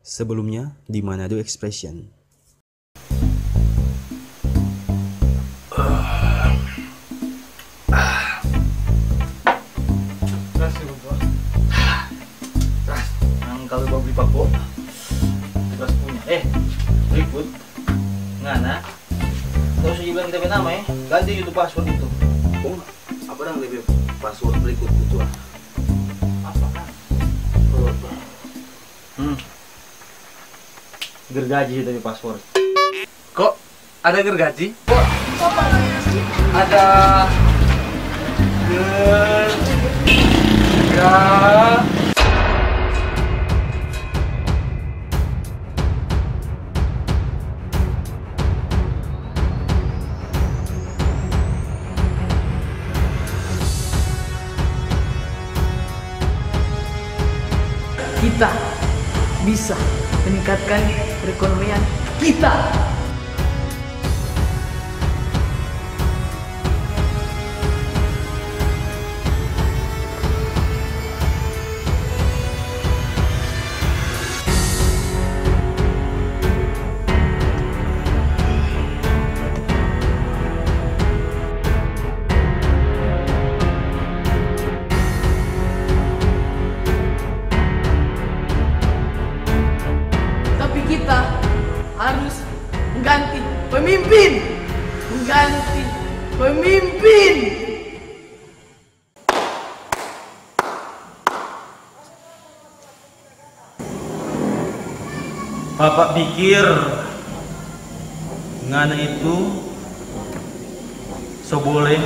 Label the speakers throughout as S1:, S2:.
S1: Sebelumnya di Manado Expression.
S2: Kalau gua beli papo terus punya berikut ngana terus dia bilang kita punya nama ganti YouTube password itu.
S3: Apa dong lebih password berikut itu
S2: Apa kan gergaji tapi password
S3: kok ada gergaji?
S2: ada
S4: kita bisa meningkatkan perekonomian kita. Kita harus mengganti pemimpin.
S2: Bapak pikir ngana itu so boleh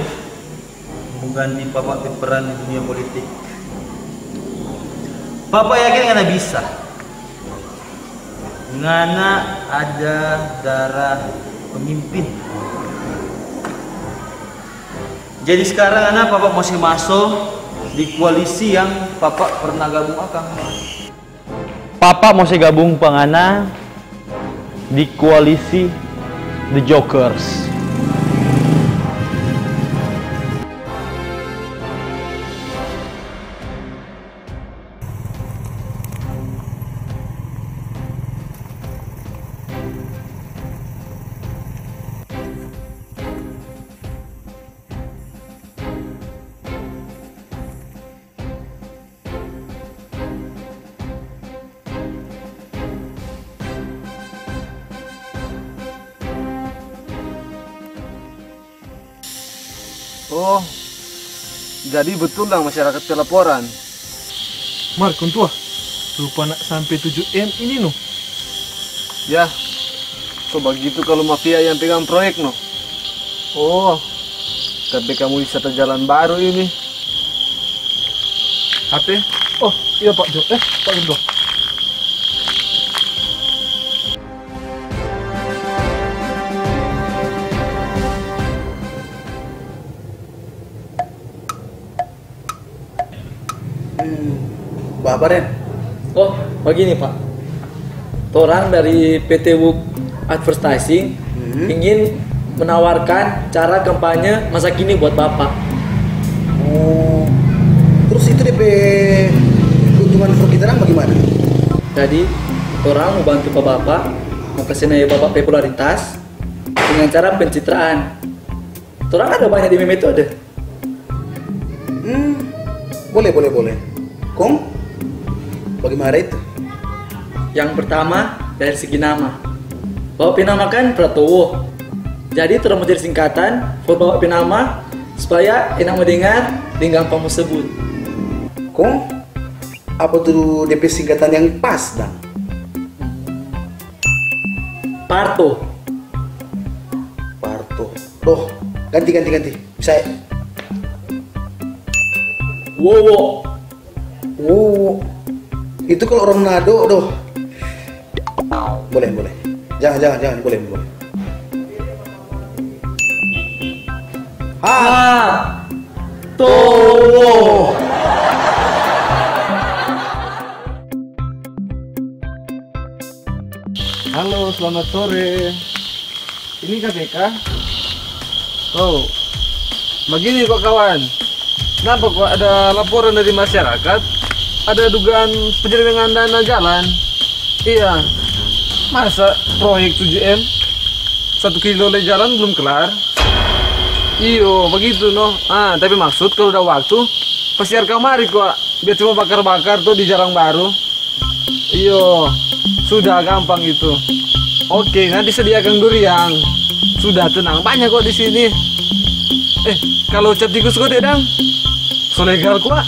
S2: mengganti Bapak peran di dunia politik. Bapak yakin ngana bisa. Ngana ada darah pemimpin. Jadi sekarang anak Bapak masih masuk di koalisi yang Bapak pernah gabung akan. Bapak masih gabung pengana di koalisi The Jokers.
S3: Oh, jadi betul lah masyarakat pelaporan.
S5: Mar, kontua, lupa nak sampai 7M ini no.
S3: Ya, so begitu kalau mafia yang pegang proyek no. Oh, tapi kamu wisata jalan baru ini.
S5: HP? Oh, iya Pak Jo. Pak Jo.
S3: Bapak Den.
S6: Oh, begini Pak. Orang dari PT Wook Advertising ingin menawarkan cara kampanye masa kini buat Bapak.
S7: Oh, terus itu DP keuntungan untuk kita bagaimana?
S6: Jadi, orang mau bantu Pak Bapak mempersenai Bapak popularitas dengan cara pencitraan. Orang ada banyak di metode.
S7: Boleh. Kong, bagaimana itu?
S6: Yang pertama dari segi nama. Bapak penamakan Pratowo. Jadi terus menjadi singkatan buat Bapak penama supaya enak mendengar dan gampang disebut.
S7: Kong, apa tuh DP singkatan yang pas dan?
S6: Parto.
S7: Doh, ganti. Bisa.
S6: Wowo.
S7: Oh, itu kalau orang Manado doh. Boleh. Jangan, boleh.
S6: Towo.
S3: Halo, selamat sore. Ini KPK. Oh, begini kok kawan. Kenapa kok ada laporan dari masyarakat? Ada dugaan penyelewengan dana jalan. Iya. Masa proyek 7M 1 kilo le jalan belum kelar? Iyo, begitu no. Tapi maksud kalau udah waktu pasti kamari kok. Biar cuma bakar-bakar tuh di Jarang Baru. Iyo, sudah gampang itu. Oke, nanti sediakan durian. Sudah tenang, banyak kok di sini. Kalau cap tikus kok dedang? So legal kok.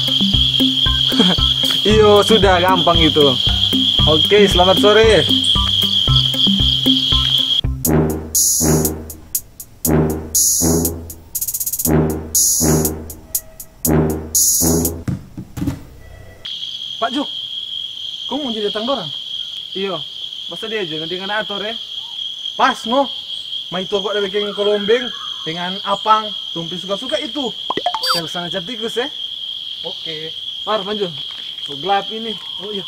S3: Iyo, sudah gampang itu. Oke, selamat sore.
S5: Pak Jo, kamu mau jadi datang dorang?
S3: Iyo, masa dia aja nanti kan atur ya.
S5: Pas no, mah itu aku ada bikin kolombeng dengan apang, tumpi suka-suka itu.
S3: Yang sana cap tikus ya.
S5: Oke.
S3: Mar, maju. So gelap ini.
S5: Oh iya.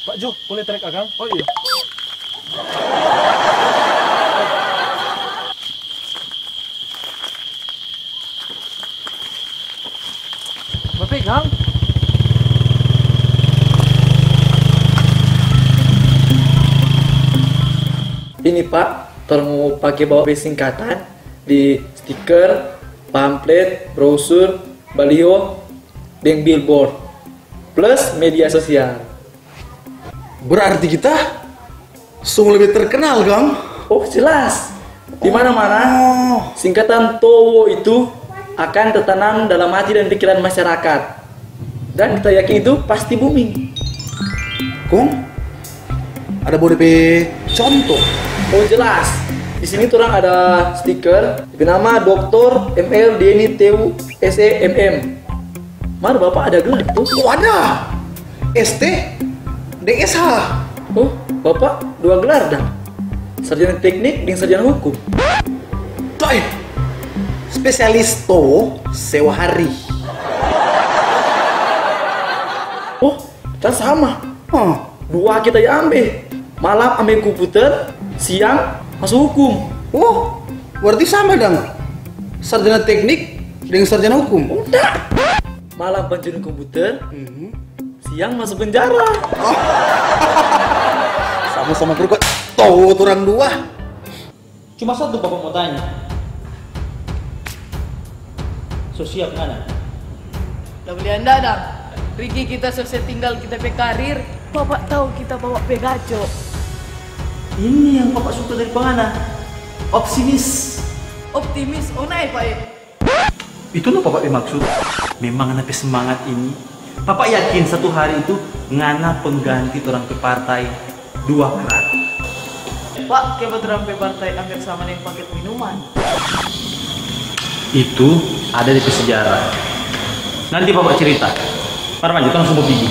S5: Pak Jo, boleh trek Agang?
S3: Oh iya.
S5: Bapak pegang.
S6: Ini Pak, tolong mau pakai bawa singkatan di stiker, pamflet, brosur, baliho, dan billboard, plus media sosial.
S7: Berarti kita sungguh lebih terkenal, Kang.
S6: Oh jelas, di mana-mana singkatan TOWO itu akan tertanam dalam hati dan pikiran masyarakat, dan kita yakin itu pasti booming.
S7: Kong, ada boleh contoh?
S6: Oh jelas, di sini turang ada stiker bernama Dr. ML Denny Tewu SEMM. Mar bapak ada gelar tuh?
S7: Oh ada, ST, DSH.
S6: Oh bapak 2 gelar dah, sarjana teknik dan sarjana hukum.
S7: Coy, spesialis to sewa hari.
S6: Oh kan sama, 2 kita ya ambil, malam ambil komputer, siang masuk hukum.
S7: Oh, berarti sama dong. Sarjana teknik dengan sarjana hukum.
S6: Udah, malam pensiun komputer, siang masuk penjara.
S7: Sama-sama kerukut. Tahu orang 2.
S2: Cuma satu bapak mau tanya. So siap mana?
S4: Udah beli anda dah. Riki kita selesai tinggal kita pe karir. Bapak tahu kita bawa pegaco.
S2: Ini yang bapak suka dari pengana. Optimis.
S4: Optimis, oh naik Pak ya.
S2: Itu loh bapak maksud. Memang anak semangat ini. Bapak yakin satu hari itu ngana pengganti orang ke partai 2 kerat.
S4: Pak, kebetulan pe partai angkat sama yang paket minuman.
S2: Itu ada di sejarah. Nanti bapak cerita. Mari maju, langsung mau gigi.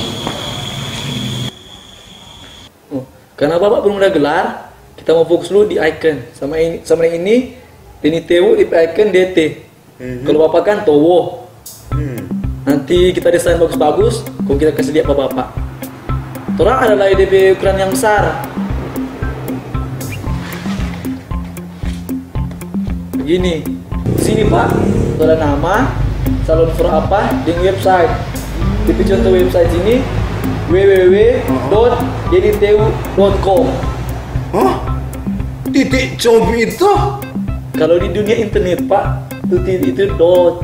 S6: Karena bapak belum ada gelar, kita mau fokus dulu di icon. Sama yang ini Denny Tewu di icon DT. Kalau bapak kan Towo. Nanti kita desain bagus-bagus, kok kita kasih lihat bapak. Orang ada lagi DP ukuran yang besar. Begini, sini Pak, ada nama, calon for apa, di website. DP contoh website ini www.dennytewu.com.
S7: Titik job itu?
S6: Kalau di dunia internet Pak, itu titik itu dot.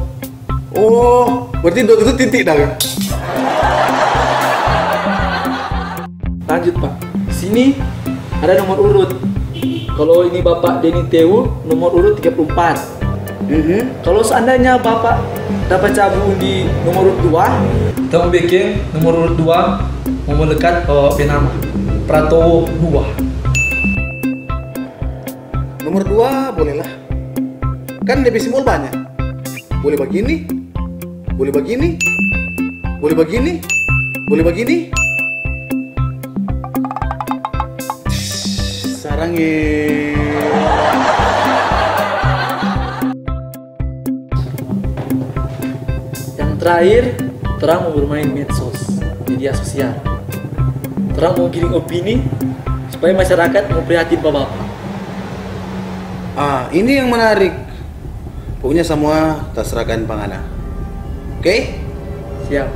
S7: Oh, berarti dot itu titik dah kan?
S6: Lanjut Pak, di sini ada nomor urut. Kalau ini Bapak Denny Tewu, nomor urut 34. Kalau seandainya Bapak dapat cabut di nomor urut 2, kita mau bikin nomor urut 2 mau melekat nama Pratowo 2.
S7: Nomor 2 bolehlah. Kan DP simbol banyak. Boleh begini, boleh begini, boleh begini, boleh begini. Sarangnya.
S6: Yang terakhir, terang mau bermain medsos, media sosial. Terang mau giring opini supaya masyarakat mau prihatin bapak.
S7: Ini yang menarik. Pokoknya semua terserahkan pangana. Oke?
S6: Siap.